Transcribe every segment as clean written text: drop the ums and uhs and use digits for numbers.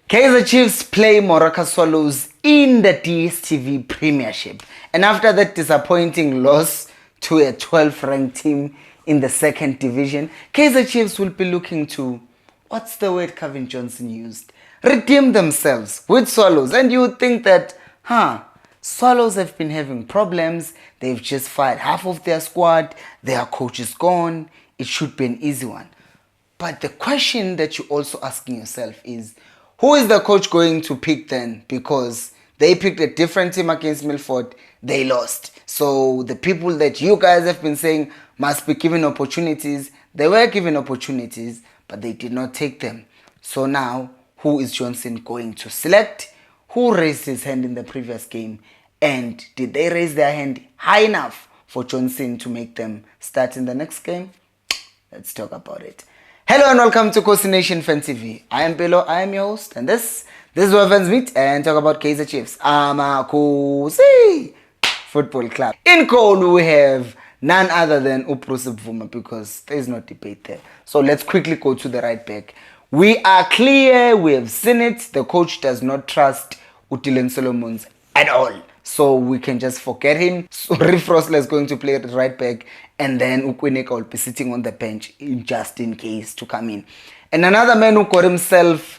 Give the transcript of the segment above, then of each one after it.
Kaizer Chiefs play Moroka Swallows in the DSTV Premiership. And after that disappointing loss to a 12th ranked team in the second division, Kaizer Chiefs will be looking to, what's the word Kevin Johnson used? Redeem themselves with Swallows. And you would think that, Swallows have been having problems. They've just fired half of their squad. Their coach is gone. It should be an easy one. But the question that you're also asking yourself is, who is the coach going to pick then? Because they picked a different team against Milford. They lost. So the people that you guys have been saying must be given opportunities, they were given opportunities, but they did not take them. So now, who is Johnson going to select? Who raised his hand in the previous game? And did they raise their hand high enough for Johnson to make them start in the next game? Let's talk about it. Hello and welcome to Khosi Nation Fan TV. I am Pelo, I am your host, and this is where fans meet and talk about Kaizer Chiefs. Khosi Football Club. In goal we have none other than Bruce Bvuma, because there is no debate there. So let's quickly go to the right back. We are clear, we have seen it. The coach does not trust Dylan Solomons at all. So we can just forget him. So Riff Rosler is going to play at right back, and then Ukweneka will be sitting on the bench just in case to come in. And another man who got himself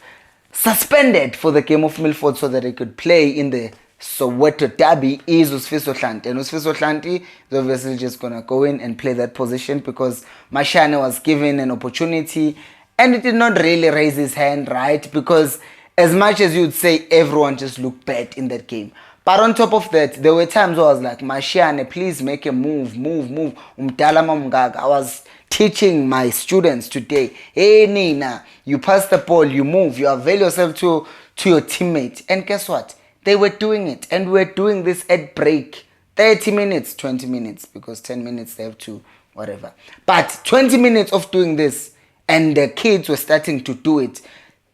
suspended for the game of Milford so that he could play in the Soweto derby is Usfiso Hlanti. And Usfiso Hlanti is obviously just going to go in and play that position because Mashane was given an opportunity and it did not really raise his hand, right? Because as much as you'd say everyone just looked bad in that game. But on top of that, there were times where I was like, Mashane, please make a move. I was teaching my students today, hey Nina, you pass the ball, you move, you avail yourself to your teammate. And guess what? They were doing it. And we were doing this at break. 30 minutes, 20 minutes, because 10 minutes they have to, whatever. But 20 minutes of doing this, and the kids were starting to do it.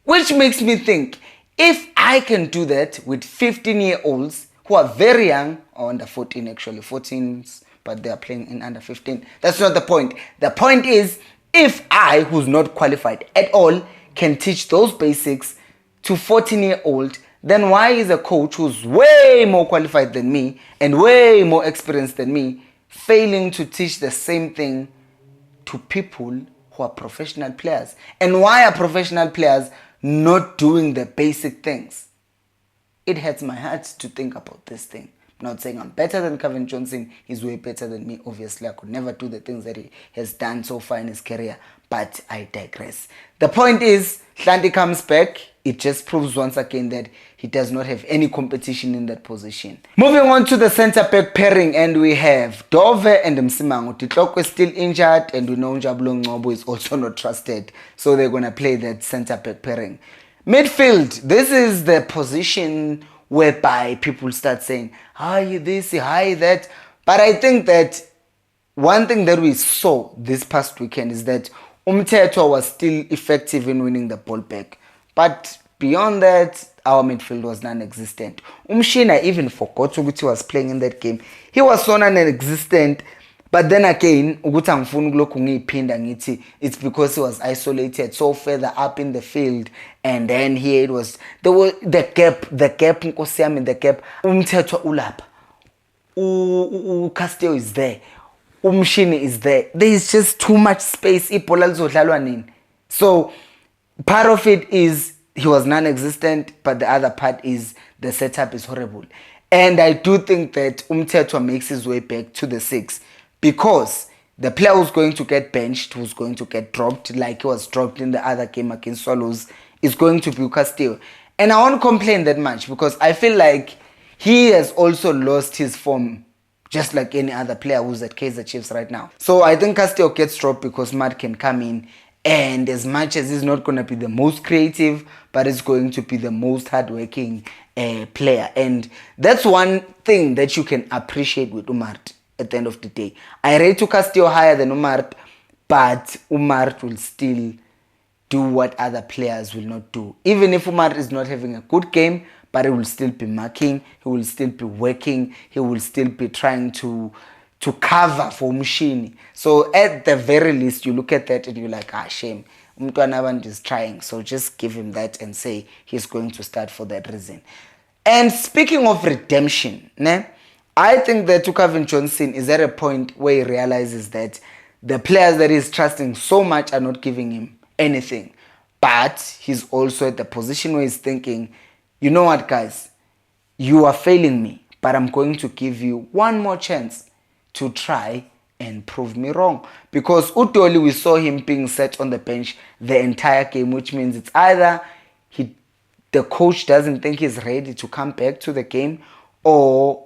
Which makes me think, if I can do that with 15-year-olds who are very young, or under 14 actually, 14s, but they are playing in under 15. That's not the point. The point is, if I, who's not qualified at all, can teach those basics to 14-year-old, then why is a coach who's way more qualified than me and way more experienced than me failing to teach the same thing to people who are professional players? And why are professional players not doing the basic things? It hurts my heart to think about this thing. I'm not saying I'm better than Kevin Johnson. He's way better than me. Obviously, I could never do the things that he has done so far in his career. But I digress. The point is, Hlanti comes back. It just proves once again that he does not have any competition in that position. Moving on to the centre-back pairing, and we have Dove and Msimango. Titloko is still injured, and we know Njabulo Ngcobo is also not trusted. So they're going to play that centre-back pairing. Midfield, this is the position whereby people start saying, hi this, hi that. But I think that one thing that we saw this past weekend is that Umthetho was still effective in winning the ball back. But beyond that, our midfield was non-existent. Umshina even forgot ukuthi he was playing in that game. He was so non-existent. But then again, it's because he was isolated so further up in the field. And then here it was, there was the gap, the gap. Umthetho ulapha. Castillo is there. Umshini is there. There is just too much space. So part of it is he was non-existent, but the other part is the setup is horrible. And I do think that Umthetho makes his way back to the 6 because the player who's going to get benched, who's going to get dropped like he was dropped in the other game against Swallows, is going to be Castillo. And I won't complain that much because I feel like he has also lost his form just like any other player who's at Kaizer Chiefs right now. So I think Castillo gets dropped because Matt can come in. And as much as he's not going to be the most creative, but he's going to be the most hardworking player. And that's one thing that you can appreciate with Umart at the end of the day. I rate Castillo higher than Umart, but Umart will still do what other players will not do. Even if Umart is not having a good game, but he will still be marking, he will still be working, he will still be trying to cover for Mushini. So at the very least, you look at that and you're like, shame. Umntwana Abantu is trying, so just give him that and say he's going to start for that reason. And speaking of redemption, I think that Kevin Johnson is at a point where he realizes that the players that he's trusting so much are not giving him anything. But he's also at the position where he's thinking, you know what, guys, you are failing me, but I'm going to give you one more chance to try and prove me wrong. Because Utoli, we saw him being set on the bench the entire game, which means it's either the coach doesn't think he's ready to come back to the game, or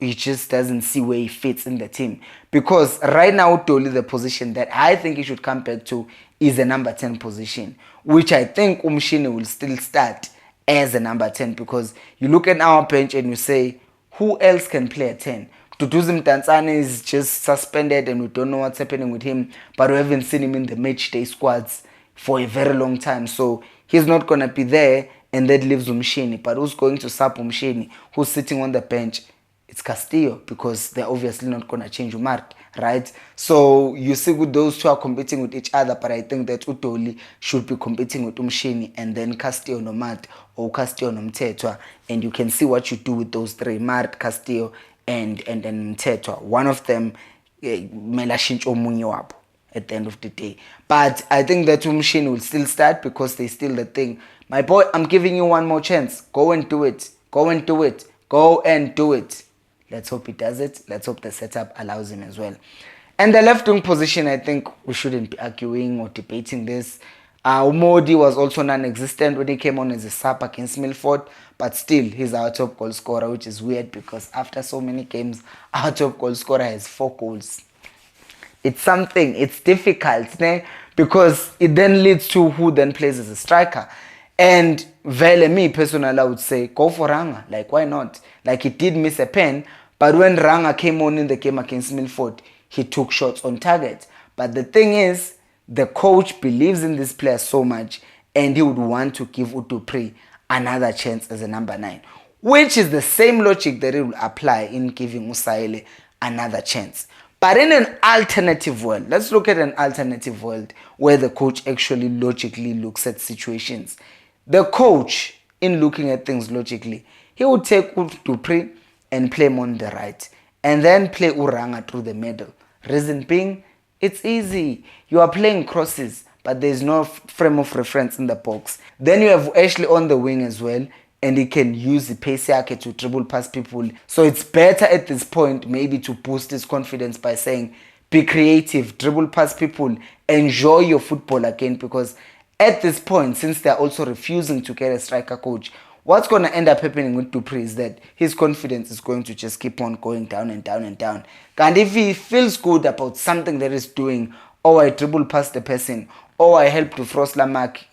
he just doesn't see where he fits in the team. Because right now, Utoli, the position that I think he should come back to is the number 10 position, which I think Umshini will still start as a number 10, because you look at our bench and you say, who else can play a 10? Duduzim Tanzania is just suspended and we don't know what's happening with him, but we haven't seen him in the match day squads for a very long time, so he's not going to be there, and that leaves Umshini. But who's going to sub Umshini? Who's sitting on the bench? It's Castillo, because they're obviously not going to change Umar, right? So you see those two are competing with each other, but I think that Utoli should be competing with Umshini, and then Castillo no Mart, or Castillo no Mtetwa, and you can see what you do with those three, Mart, Castillo, and Mtetwa. One of them, Melashinch omunye wabo at the end of the day. But I think that Umshini will still start, because they still the thing. My boy, I'm giving you one more chance. Go and do it. Go and do it. Go and do it. Let's hope he does it. Let's hope the setup allows him as well. And the left wing position, I think we shouldn't be arguing or debating this. Umodi was also non-existent when he came on as a sub against Milford, but still he's our top goal scorer, which is weird because after so many games, our top goal scorer has 4 goals. It's something, it's difficult, because it then leads to who then plays as a striker. And Vele, me personally, I would say go for Ranga. Like, why not? Like, he did miss a pen, but when Ranga came on in the game against Milford, he took shots on target. But the thing is, the coach believes in this player so much, and he would want to give Utupri another chance as a number 9, which is the same logic that it will apply in giving Usaile another chance. But in an alternative world, let's look at an alternative world where the coach actually logically looks at situations. The coach, in looking at things logically, he would take Utupri and play him on the right, and then play Uranga through the middle. Reason being, it's easy. You are playing crosses, but there's no frame of reference in the box. Then you have Ashley on the wing as well, and he can use the pace to dribble past people. So it's better at this point maybe to boost his confidence by saying, be creative, dribble past people, enjoy your football again, because at this point, since they're also refusing to get a striker coach, what's going to end up happening with Dupree is that his confidence is going to just keep on going down and down and down. And if he feels good about something that he's doing, or I dribble past the person, or I help to frost Lamak,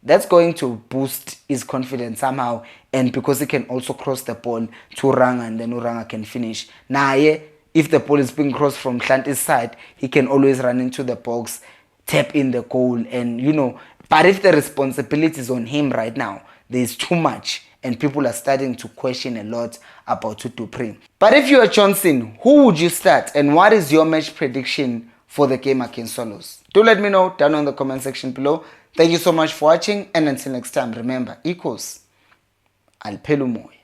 that's going to boost his confidence somehow. And because he can also cross the ball to Uranga, and then Uranga can finish. If the ball is being crossed from Hlanti's side, he can always run into the box, tap in the goal, and but if the responsibility is on him right now, there's too much, and people are starting to question a lot about Dupree. But if you are Johnson, who would you start, and what is your match prediction for the game against Swallows? Do let me know down in the comment section below. Thank you so much for watching, and until next time, remember, equals Alpelumoy.